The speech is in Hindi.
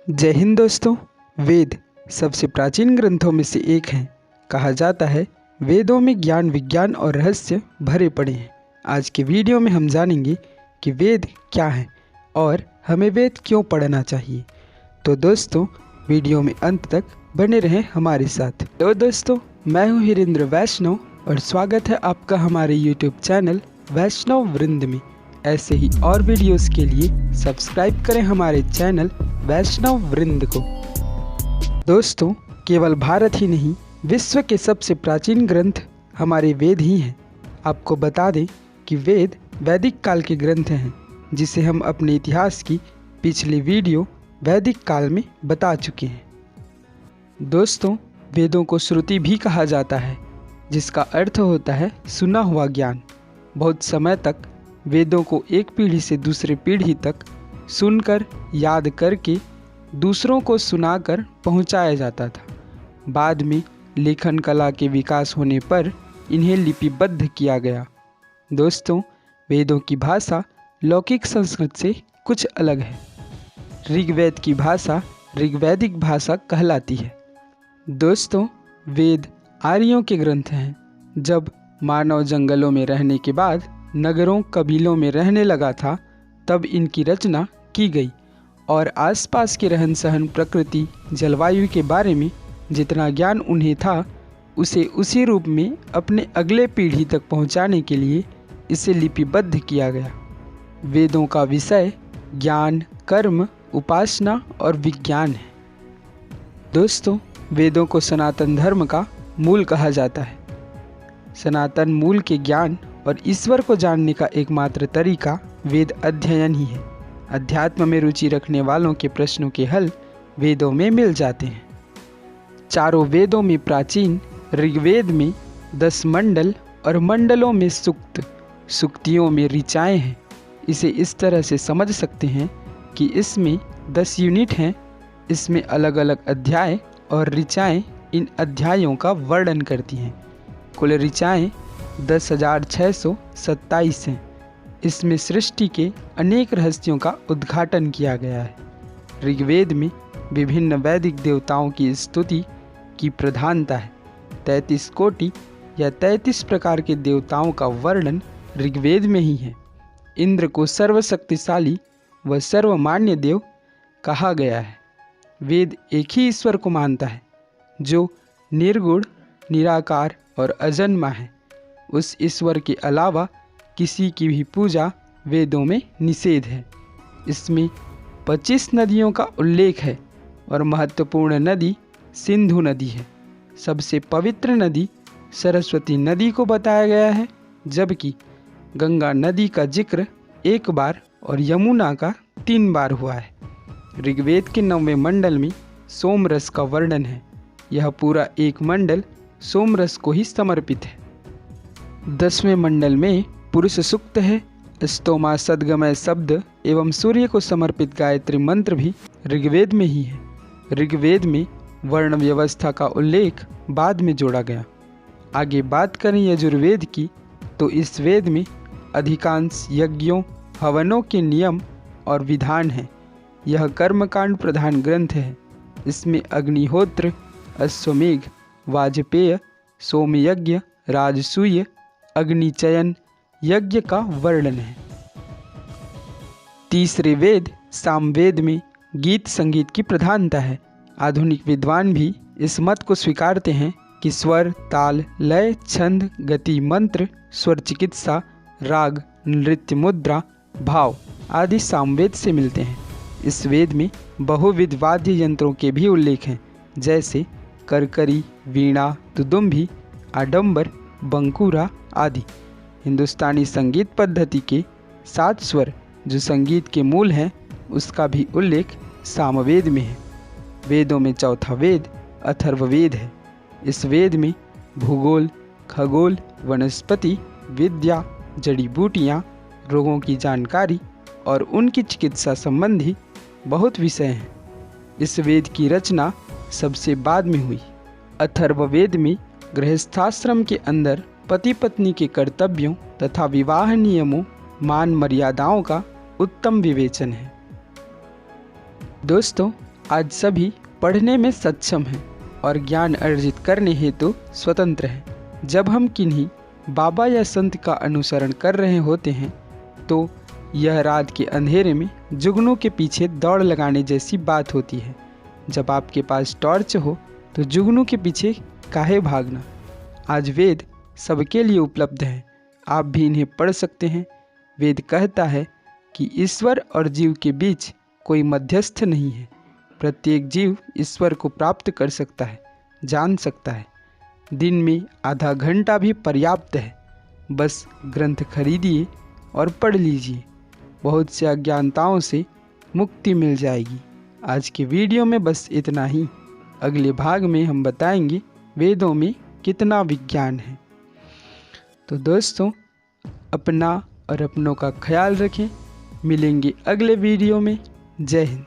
जय हिंद दोस्तों। वेद सबसे प्राचीन ग्रंथों में से एक हैं। कहा जाता है वेदों में ज्ञान विज्ञान और रहस्य भरे पड़े हैं। आज के वीडियो में हम जानेंगे कि वेद क्या है और हमें वेद क्यों पढ़ना चाहिए। तो दोस्तों वीडियो में अंत तक बने रहें हमारे साथ। तो दोस्तों मैं हूँ हिरेंद्र वैष्णव और स्वागत है आपका हमारे YouTube चैनल वैष्णव वृंद में। ऐसे ही और वीडियोस के लिए सब्सक्राइब करें हमारे चैनल वैष्णव वृंद को। दोस्तों केवल भारत ही नहीं विश्व के सबसे प्राचीन ग्रंथ हमारे वेद ही हैं। आपको बता दें कि वेद वैदिक काल के ग्रंथ हैं जिसे हम अपने इतिहास की पिछली वीडियो वैदिक काल में बता चुके हैं। दोस्तों वेदों को श्रुति भी कहा जाता है जिसका अर्थ होता है सुना हुआ ज्ञान। बहुत समय तक वेदों को एक पीढ़ी से दूसरे पीढ़ी तक सुनकर याद करके दूसरों को सुनाकर पहुंचाया जाता था। बाद में लेखन कला के विकास होने पर इन्हें लिपिबद्ध किया गया। दोस्तों वेदों की भाषा लौकिक संस्कृत से कुछ अलग है। ऋग्वेद की भाषा ऋग्वैदिक भाषा कहलाती है। दोस्तों वेद आर्यों के ग्रंथ हैं। जब मानव जंगलों में रहने के बाद नगरों कबीलों में रहने लगा था तब इनकी रचना की गई और आसपास के रहन सहन प्रकृति जलवायु के बारे में जितना ज्ञान उन्हें था उसे उसी रूप में अपने अगले पीढ़ी तक पहुंचाने के लिए इसे लिपिबद्ध किया गया। वेदों का विषय ज्ञान कर्म उपासना और विज्ञान है। दोस्तों वेदों को सनातन धर्म का मूल कहा जाता है। सनातन मूल के ज्ञान और ईश्वर को जानने का एकमात्र तरीका वेद अध्ययन ही है। अध्यात्म में रुचि रखने वालों के प्रश्नों के हल वेदों में मिल जाते हैं। चारों वेदों में प्राचीन ऋग्वेद में 10 मंडल और मंडलों में सूक्त सूक्तियों में ऋचाएँ हैं। इसे इस तरह से समझ सकते हैं कि इसमें 10 यूनिट हैं। इसमें अलग अलग अध्याय और ऋचाएँ इन अध्यायों का वर्णन करती हैं। कुल ऋचाएँ 10,627 हैं। इसमें सृष्टि के अनेक रहस्यों का उद्घाटन किया गया है। ऋग्वेद में विभिन्न वैदिक देवताओं की स्तुति की प्रधानता है। 33 कोटि या 33 प्रकार के देवताओं का वर्णन ऋग्वेद में ही है। इंद्र को सर्वशक्तिशाली व सर्वमान्य देव कहा गया है। वेद एक ही ईश्वर को मानता है जो निर्गुण निराकार और अजन्मा है। उस ईश्वर के अलावा किसी की भी पूजा वेदों में निषेध है। इसमें 25 नदियों का उल्लेख है और महत्वपूर्ण नदी सिंधु नदी है। सबसे पवित्र नदी सरस्वती नदी को बताया गया है, जबकि गंगा नदी का जिक्र 1 बार और यमुना का 3 बार हुआ है। ऋग्वेद के 9वें मंडल में सोमरस का वर्णन है। यह पूरा एक मंडल सोमरस को ही समर्पित है। 10वें मंडल में पुरुष सूक्त है। स्तोमा सद्गमय शब्द एवं सूर्य को समर्पित गायत्री मंत्र भी ऋग्वेद में ही है। ऋग्वेद में वर्ण व्यवस्था का उल्लेख बाद में जोड़ा गया। आगे बात करें यजुर्वेद की तो इस वेद में अधिकांश यज्ञों हवनों के नियम और विधान हैं। यह कर्मकांड प्रधान ग्रंथ है। इसमें अग्निहोत्र अश्वमेघ वाजपेय सोमयज्ञ राजसूय अग्निचयन यज्ञ का वर्णन है। तीसरे वेद सामवेद में गीत संगीत की प्रधानता है। आधुनिक विद्वान भी इस मत को स्वीकारते हैं कि स्वर ताल लय छंद गति मंत्र स्वर चिकित्सा राग नृत्य मुद्रा भाव आदि सामवेद से मिलते हैं। इस वेद में बहुविध वाद्य यंत्रों के भी उल्लेख हैं, जैसे करकरी वीणा दुदुम्भी आडंबर बंकुरा आदि। हिंदुस्तानी संगीत पद्धति के 7 स्वर जो संगीत के मूल हैं उसका भी उल्लेख सामवेद में है। वेदों में चौथा वेद अथर्ववेद है। इस वेद में भूगोल खगोल वनस्पति विद्या जड़ी बूटियाँ रोगों की जानकारी और उनकी चिकित्सा संबंधी बहुत विषय हैं। इस वेद की रचना सबसे बाद में हुई। अथर्ववेद में गृहस्थाश्रम के अंदर पति पत्नी के कर्तव्यों तथा विवाह नियमों मान मर्यादाओं का उत्तम विवेचन है। दोस्तों आज सभी पढ़ने में सक्षम हैं और ज्ञान अर्जित करने हेतु स्वतंत्र हैं। जब हम किन्हीं बाबा या संत का अनुसरण कर रहे होते हैं तो यह रात के अंधेरे में जुगनू के पीछे दौड़ लगाने जैसी बात होती है। जब आपके पास टॉर्च हो तो जुगनू के पीछे काहे भागना। आज वेद सबके लिए उपलब्ध हैं, आप भी इन्हें पढ़ सकते हैं। वेद कहता है कि ईश्वर और जीव के बीच कोई मध्यस्थ नहीं है। प्रत्येक जीव ईश्वर को प्राप्त कर सकता है, जान सकता है। दिन में आधा घंटा भी पर्याप्त है। बस ग्रंथ खरीदिए और पढ़ लीजिए, बहुत से अज्ञानताओं से मुक्ति मिल जाएगी। आज के वीडियो में बस इतना ही। अगले भाग में हम बताएंगे वेदों में कितना विज्ञान है। तो दोस्तों, अपना और अपनों का ख्याल रखें। मिलेंगे अगले वीडियो में। जय हिंद।